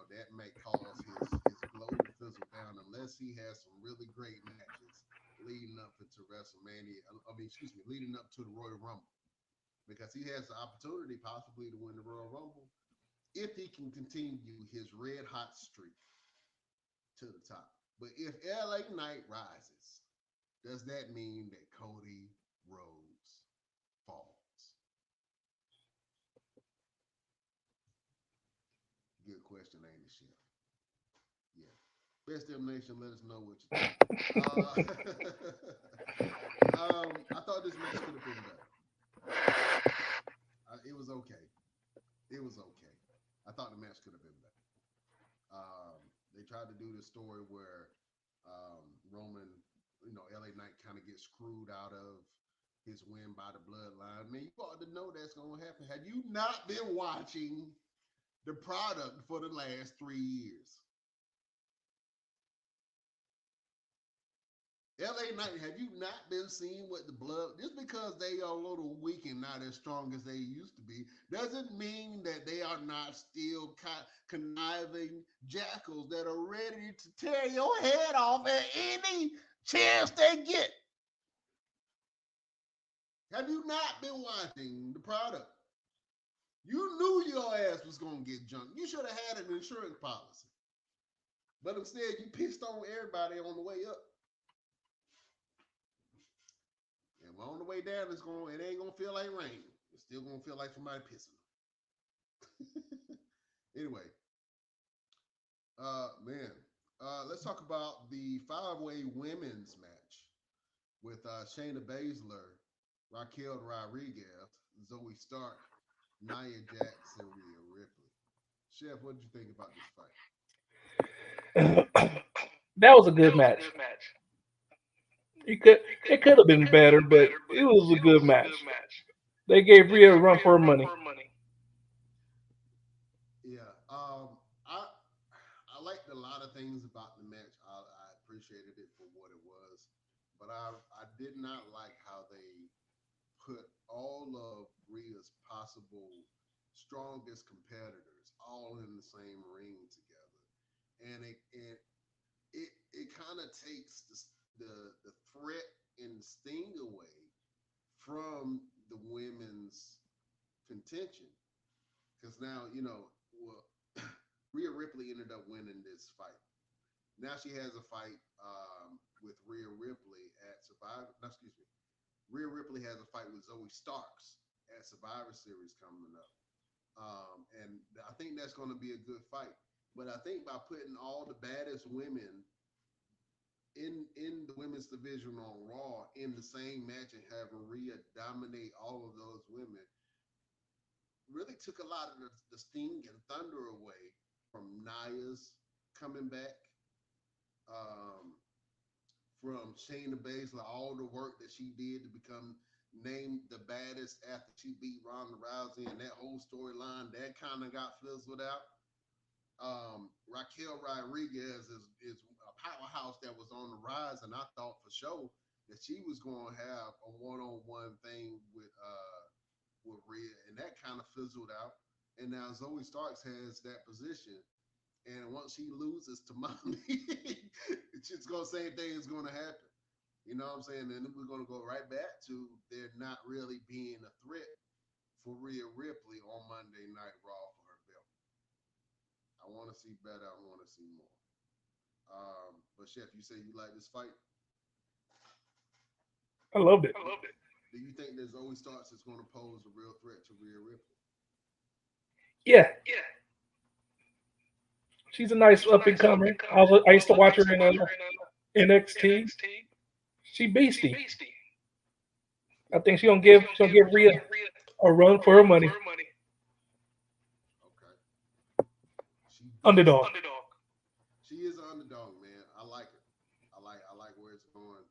that may cause his glow to fizzle down unless he has some really great matches leading up into WrestleMania. I mean, excuse me, leading up to the Royal Rumble, because he has the opportunity possibly to win the Royal Rumble if he can continue his red hot streak to the top. But if LA Knight rises, does that mean that Cody Rhodes falls? Good question, ain't it, Chef? Yeah. Best Damn Nation, let us know what you think. I thought this match could have been better. It was okay. It was okay. I thought the match could have been better. They tried to do the story where Roman, LA Knight kind of gets screwed out of his win by the bloodline. Man, you ought to know that's going to happen. Have you not been watching the product for the last 3 years? LA Knight, have you not been seeing what the blood, just because they are a little weak and not as strong as they used to be, doesn't mean that they are not still conniving jackals that are ready to tear your head off at any chance they get. Have you not been watching the product? You knew your ass was going to get junked. You should have had an insurance policy. But instead, you pissed on everybody on the way up. And on the way down, it ain't gonna feel like rain. It's still gonna feel like somebody pissing. Anyway, let's talk about the 5-way women's match with Shayna Baszler, Raquel Rodriguez, Zoe Stark, Nia Jax, and Rhea Ripley. Chef, what did you think about this fight? That was a good match. It could have been better, but it was a good match. They gave Rhea a run for her money. Yeah, I liked a lot of things about the match. I appreciated it for what it was, but I did not like how they put all of Rhea's possible strongest competitors all in the same ring together, and it kind of takes the threat and sting away from the women's contention. Because now, Rhea Ripley ended up winning this fight. Now she has a fight with Rhea Ripley at Survivor. No, excuse me. Rhea Ripley has a fight with Zoe Starks at Survivor Series coming up. And I think that's going to be a good fight. But I think by putting all the baddest women in the women's division on Raw in the same match and having Rhea dominate all of those women really took a lot of the sting and thunder away from Nia's coming back, from Shayna Baszler, all the work that she did to become named the baddest after she beat Ronda Rousey, and that whole storyline that kind of got fizzled out. Raquel Rodriguez is a powerhouse that was on the rise, and I thought for sure that she was going to have a one-on-one thing with Rhea, and that kind of fizzled out. And now Zoe Starks has that position, and once she loses to Mommy, it's just the same thing is going to happen. You know what I'm saying? And then we're going to go right back to there not really being a threat for Rhea Ripley on Monday Night Raw for her belt. I want to see better. I want to see more. But Chef, you say you like this fight? I loved it. Do you think that Zoe Starks is going to pose a real threat to Rhea Ripley? Yeah. She's a nice up and comer. I used to watch her in NXT. She beastie. I think she'll give Rhea a run for her money. Okay. Underdog. She is an underdog, man. I like it. I like where it's going.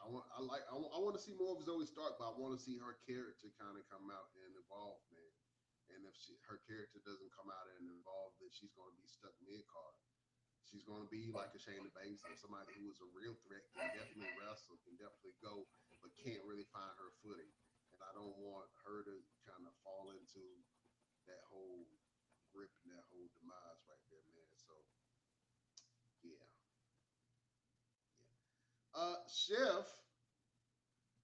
I want to see more of Zoe Stark, but I want to see her character kind of come out and evolve, man. And if her character doesn't come out and evolve, then she's going to be stuck mid-card. She's going to be like a Shayna Baszler, somebody who is a real threat, can definitely wrestle, can definitely go, but can't really find her footing. And I don't want her to kind of fall into that whole grip and that whole demise right there, man. So, yeah. Chef,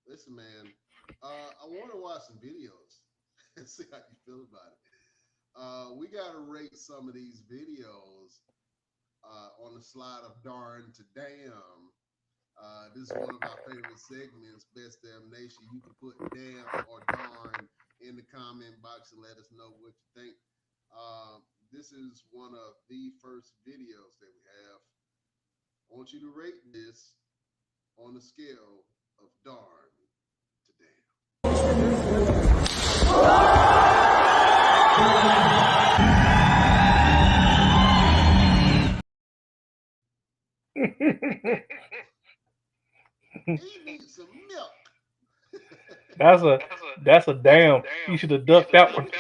listen, man. I want to watch some videos and see how you feel about it. We got to rate some of these videos on the slide of darn to damn. This is one of our favorite segments, Best Damn Nation. You can put damn or darn in the comment box and let us know what you think. this is one of the first videos that we have. I want you to rate this on the scale of darn to damn. He needs some milk. That's a damn. You should have ducked that one.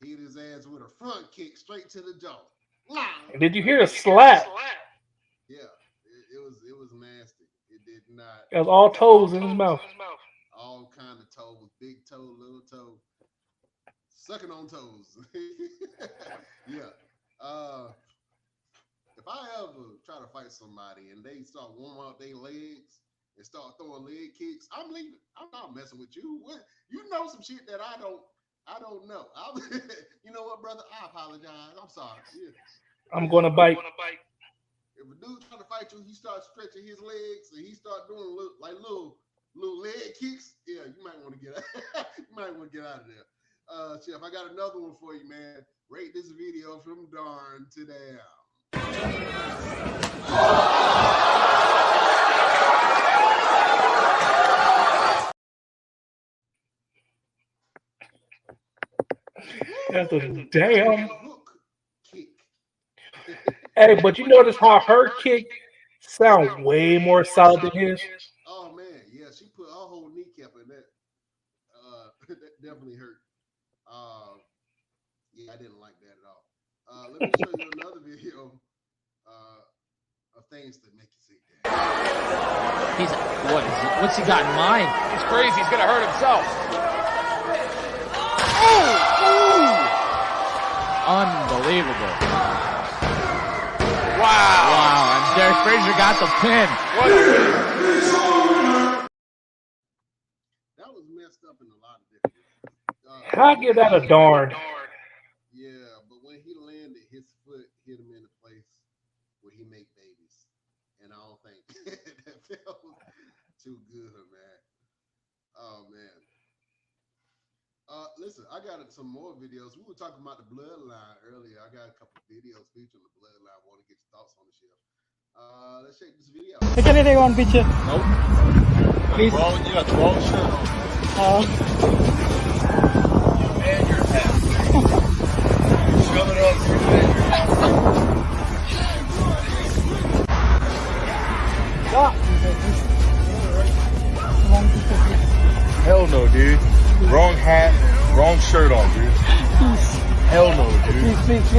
Hit his ass with a front kick straight to the jaw. Did you hear a slap? Yeah, it was nasty. It did not. It was all toes in his mouth. All kind of toes, big toe, little toe, sucking on toes. Yeah. If I ever try to fight somebody and they start warming up their legs and start throwing leg kicks, I'm leaving. I'm not messing with you. What? You know some shit that I don't know. You know what, brother? I apologize. I'm sorry. Yeah. I'm gonna bite. If a dude trying to fight you, he starts stretching his legs and he start doing little leg kicks. Yeah, you might want to get out of there. Chef, I got another one for you, man. Rate this video from darn to damn. That's a damn. Hook kick. Hey, but you notice how her kick sounds way more solid than his? Oh man, yeah, she put her whole kneecap in that. That definitely hurt. Yeah, I didn't like that at all. Let me show you another video of things that make you say that. What's he got in mind? He's crazy. He's gonna hurt himself. Unbelievable. Wow. And Derek Frazier got the pin. What a win. That was messed up in a lot of different ways. I'll give that a darn. Yeah, but when he landed, his foot hit him in a place where he make babies. And I don't think that felt too good, man. Oh, man. Listen, I got some more videos. We were talking about the bloodline earlier. I got a couple of videos featuring the bloodline. I want to get your thoughts on the show. Let's check this video. Can I take one picture? Nope. Please. You got the wrong shirt on. And your hat. Shove it up. Hell no, dude. Wrong hat, wrong shirt on, dude. Hell no, dude. Please.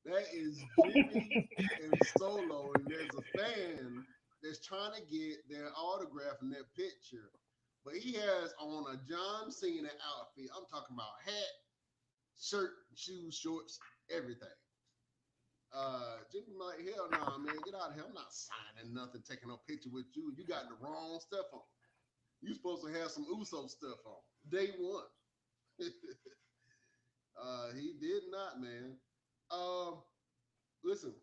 That is Jimmy and Solo, and there's a fan that's trying to get their autograph in their picture, but he has on a John Cena outfit. I'm talking about hat, shirt, shoes, shorts, everything. Jimmy like, hell no, man, get out of here. I'm not signing nothing, taking no picture with you. You got the wrong stuff on. You supposed to have some Uso stuff on day one. He did not, man. Listen,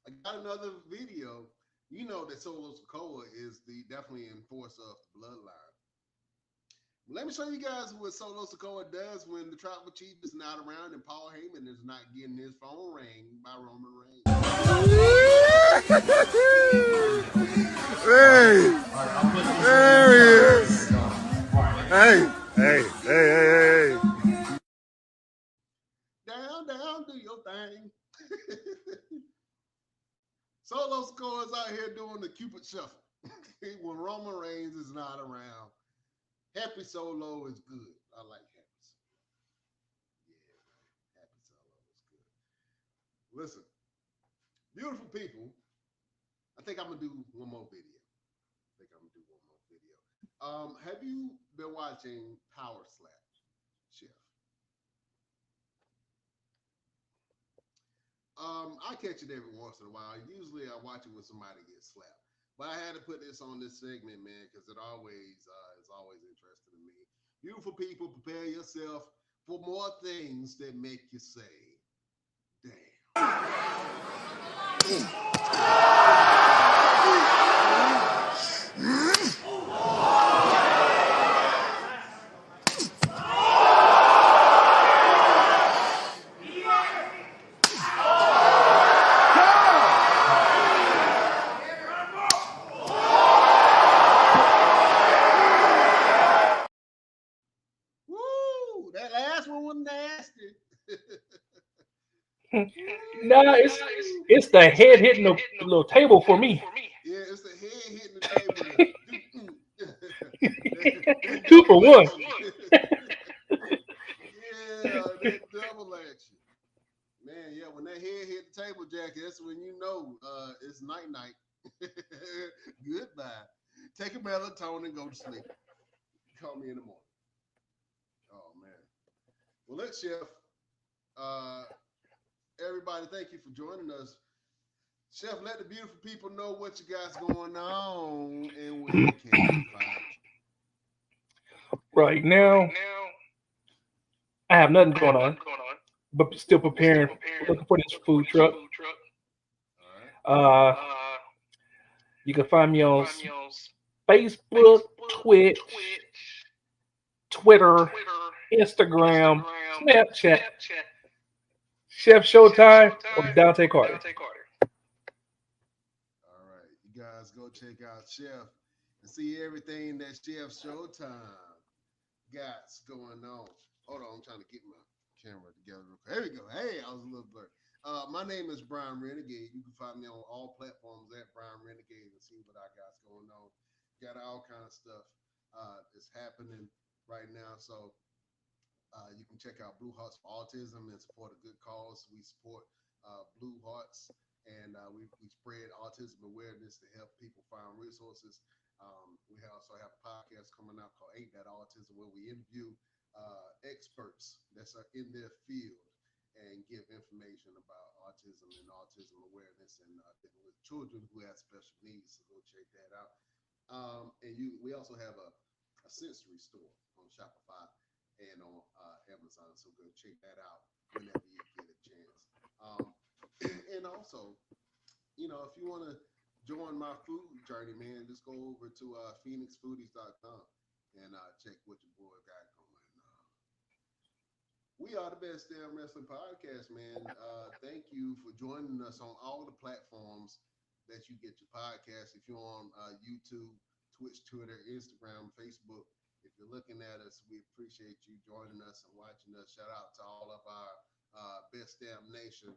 I got another video. You know that Solo Sikoa is the definitely enforcer of the bloodline. Let me show you guys what Solo Sikoa does when the tribal chief is not around and Paul Heyman is not getting his phone rang by Roman Reigns. Hey, there he is. Hey. Down, do your thing. Solo Sikoa is out here doing the Cupid shuffle when Roman Reigns is not around. Happy Solo is good. I like Happy Solo. Yeah, Happy Solo is good. Listen, beautiful people. I think I'm gonna do one more video. Have you been watching Power Slap, Chef? I catch it every once in a while. Usually I watch it when somebody gets slapped. But I had to put this on this segment, man, because it always is always interesting to me. Beautiful people, prepare yourself for more things that make you say, damn. Nah, it's the head hitting the little table for me. Yeah, it's the head hitting the table. That 2 for 1. Yeah, that double action. Man, yeah, when that head hit the table, Jackie, that's when you know it's night. Goodbye. Take a melatonin and go to sleep. Call me in the morning. Oh man. Well, look, Chef. Everybody, thank you for joining us. Chef, let the beautiful people know what you got going on and where they can find you. Right now, I have nothing going on, but still preparing, looking for this food truck. All right. Uh, you can find me on Facebook, Twitch, Twitter, Instagram, Snapchat, Chef Showtime, or Dante Carter. All right. You guys go check out Chef and see everything that Chef Showtime got going on. Hold on, I'm trying to get my camera together real quick. There we go. Hey, I was a little blurry. My name is Brian Renegade. You can find me on all platforms at Brian Renegade and see what I got going on. Got all kind of stuff that's happening right now. So you can check out Blue Hearts for Autism and support a good cause. We support Blue Hearts and we spread autism awareness to help people find resources. We also have a podcast coming out called Ain't That Autism, where we interview experts that's in their field and give information about autism and autism awareness and with children who have special needs. So go check that out. We also have a sensory store on Shopify and on Amazon. So go check that out whenever you get a chance. And also, you know, if you want to join my food journey, man, just go over to phoenixfoodies.com and check what your boy got going. We are the Best Damn Wrestling Podcast, man. Thank you for joining us on all the platforms that you get your podcast. If you're on YouTube, Twitch, Twitter, Instagram, Facebook, if you're looking at us, we appreciate you joining us and watching us. Shout out to all of our Best Damn Nation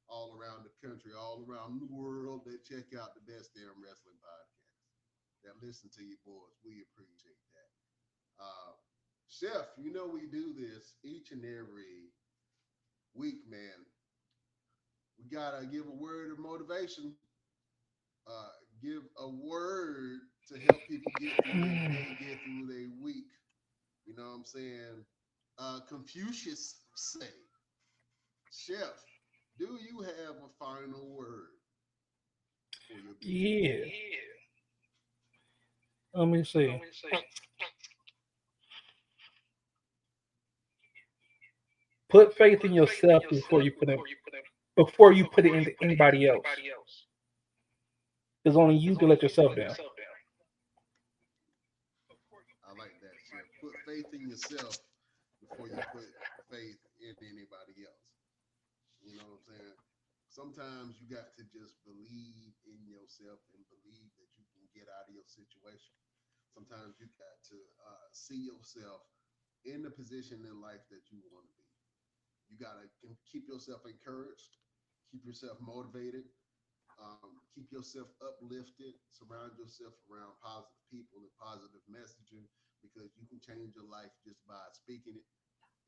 all around the country, all around the world that check out the Best Damn Wrestling Podcast, that listen to you boys. We appreciate that. Chef, you know we do this each and every week, man. We gotta give a word of motivation. Give a word to help people get through their day, get through their week. You know what I'm saying? Confucius say, Chef, do you have a final word for your people? Yeah. Let me see. Put faith in yourself before you put it into anybody else. There's only you can let yourself down. I like that, Chef. Put faith in yourself before you put faith in anybody else. You know what I'm saying? Sometimes you got to just believe in yourself and believe that you can get out of your situation. Sometimes you got to see yourself in the position in life that you want to be. You got to keep yourself encouraged, keep yourself motivated, keep yourself uplifted, surround yourself around positive people and positive messaging, because you can change your life just by speaking it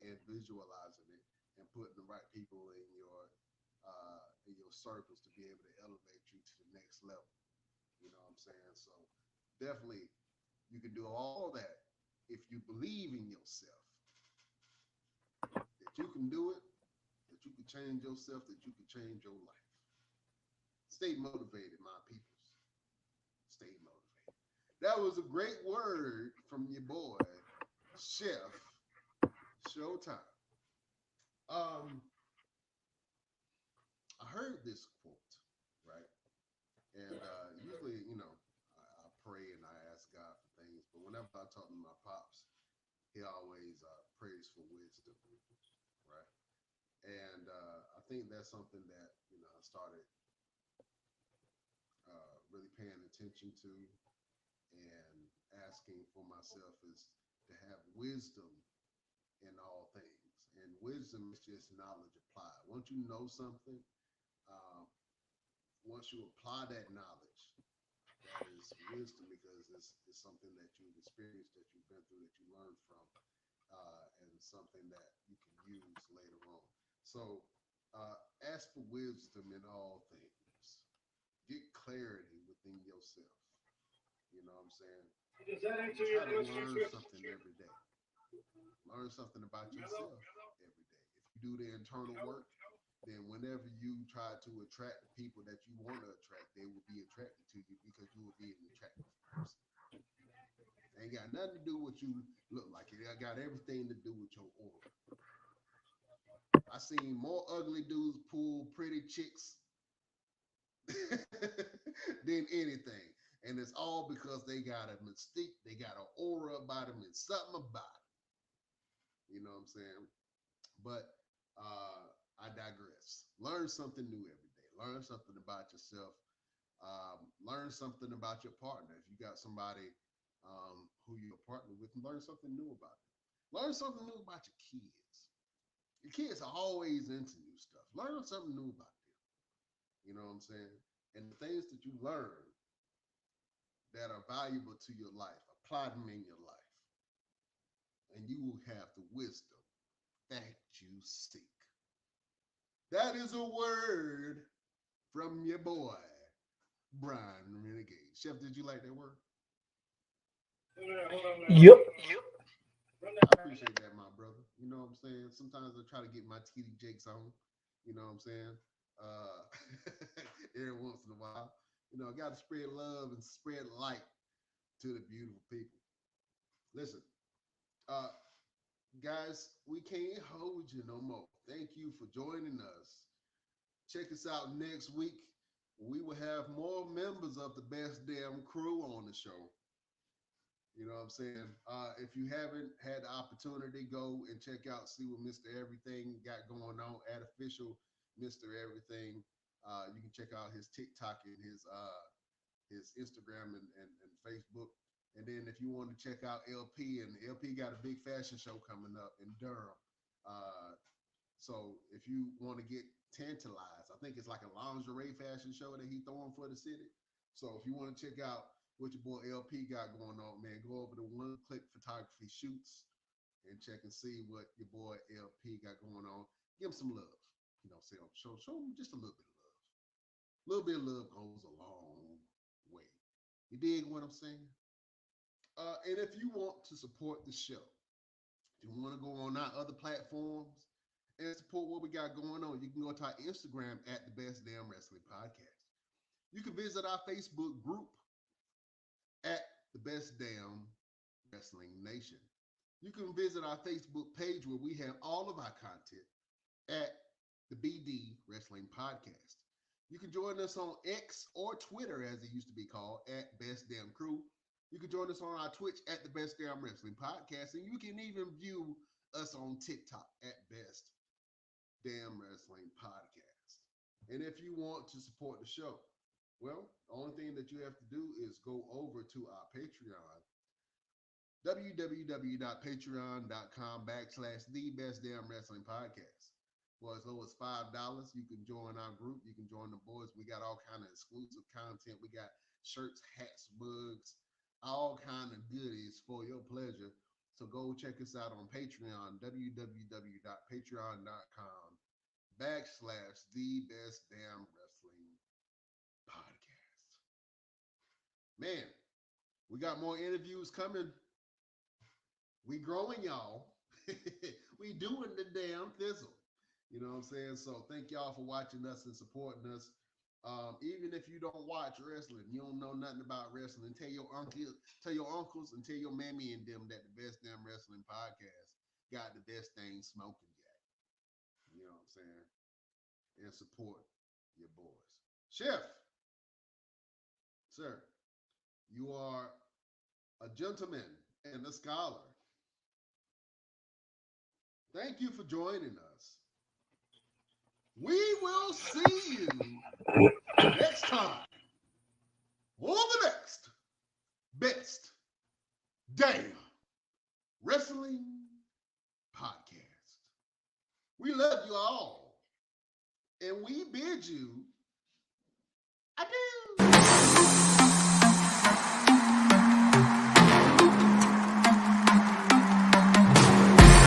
and visualizing it and putting the right people in your circles to be able to elevate you to the next level. You know what I'm saying? So definitely you can do all that if you believe in yourself, that you can do it, that you can change yourself, that you can change your life. Stay motivated, my peoples. Stay motivated. That was a great word from your boy, Chef Showtime. I heard this quote, right? And usually, you know, I pray and I ask God for things, but whenever I talk to my pops, he always prays for wisdom, right? And I think that's something that, you know, I started really paying attention to and asking for myself is to have wisdom in all things. And wisdom is just knowledge applied. Once you know something, once you apply that knowledge, that is wisdom because it's something that you've experienced, that you've been through, that you learned from, and something that you can use later on. So ask for wisdom in all things. Get clarity within yourself. You know what I'm saying? Try to learn something every day. Learn something about yourself every day. If you do the internal work, then whenever you try to attract the people that you want to attract, they will be attracted to you because you will be an attractive person. Ain't got nothing to do with what you look like. It got everything to do with your aura. I seen more ugly dudes pull pretty chicks than anything. And it's all because they got a mystique, they got an aura about them and something about it. You know what I'm saying? But I digress. Learn something new every day. Learn something about yourself. Learn something about your partner. If you got somebody who you're partnered with, learn something new about them. Learn something new about your kids. Your kids are always into new stuff. Learn something new about them. You know what I'm saying? And the things that you learn that are valuable to your life, apply them in your life. And you will have the wisdom that you seek. That is a word from your boy, Brian Renegade. Chef, did you like that word? Yep. I appreciate that, my brother. You know what I'm saying? Sometimes I try to get my TD Jakes on. You know what I'm saying? Every once in a while. You know, I got to spread love and spread light to the beautiful people. Listen, guys, we can't hold you no more. Thank you for joining us. Check us out next week. We will have more members of the Best Damn Crew on the show. You know what I'm saying? If you haven't had the opportunity, go and check out, see what Mr. Everything got going on at official Mr. Everything. You can check out his TikTok and his Instagram and Facebook. And then if you want to check out LP, and LP got a big fashion show coming up in Durham. So if you want to get tantalized, I think it's like a lingerie fashion show that he's throwing for the city. So if you want to check out what your boy LP got going on, man, go over to One Click Photography Shoots and check and see what your boy LP got going on. Give him some love. You know, show him just a little bit of love. A little bit of love goes a long way. You dig what I'm saying? And if you want to support the show, if you want to go on our other platforms and support what we got going on, you can go to our Instagram at the Best Damn Wrestling Podcast. You can visit our Facebook group at the Best Damn Wrestling Nation. You can visit our Facebook page where we have all of our content at the BD Wrestling Podcast. You can join us on X or Twitter, as it used to be called, at Best Damn Crew. You can join us on our Twitch at the Best Damn Wrestling Podcast, and you can even view us on TikTok at Best Damn Wrestling Podcast. And if you want to support the show, well, the only thing that you have to do is go over to our Patreon, www.patreon.com/thebestdamnwrestlingpodcast. For as low as $5, you can join our group. You can join the boys. We got all kind of exclusive content. We got shirts, hats, mugs, all kind of goodies for your pleasure. So go check us out on Patreon, www.patreon.com/thebestdamnwrestlingpodcast. Man, we got more interviews coming. We growing, y'all. We doing the damn thizzle. You know what I'm saying? So thank y'all for watching us and supporting us. Even if you don't watch wrestling, you don't know nothing about wrestling, tell your uncles and tell your mammy and them that the Best Damn Wrestling Podcast got the best thing smoking yet. You know what I'm saying? And support your boys. Chef, sir, you are a gentleman and a scholar. Thank you for joining us. We will see you next time on the next Best Damn Wrestling Podcast. We love you all. and we bid you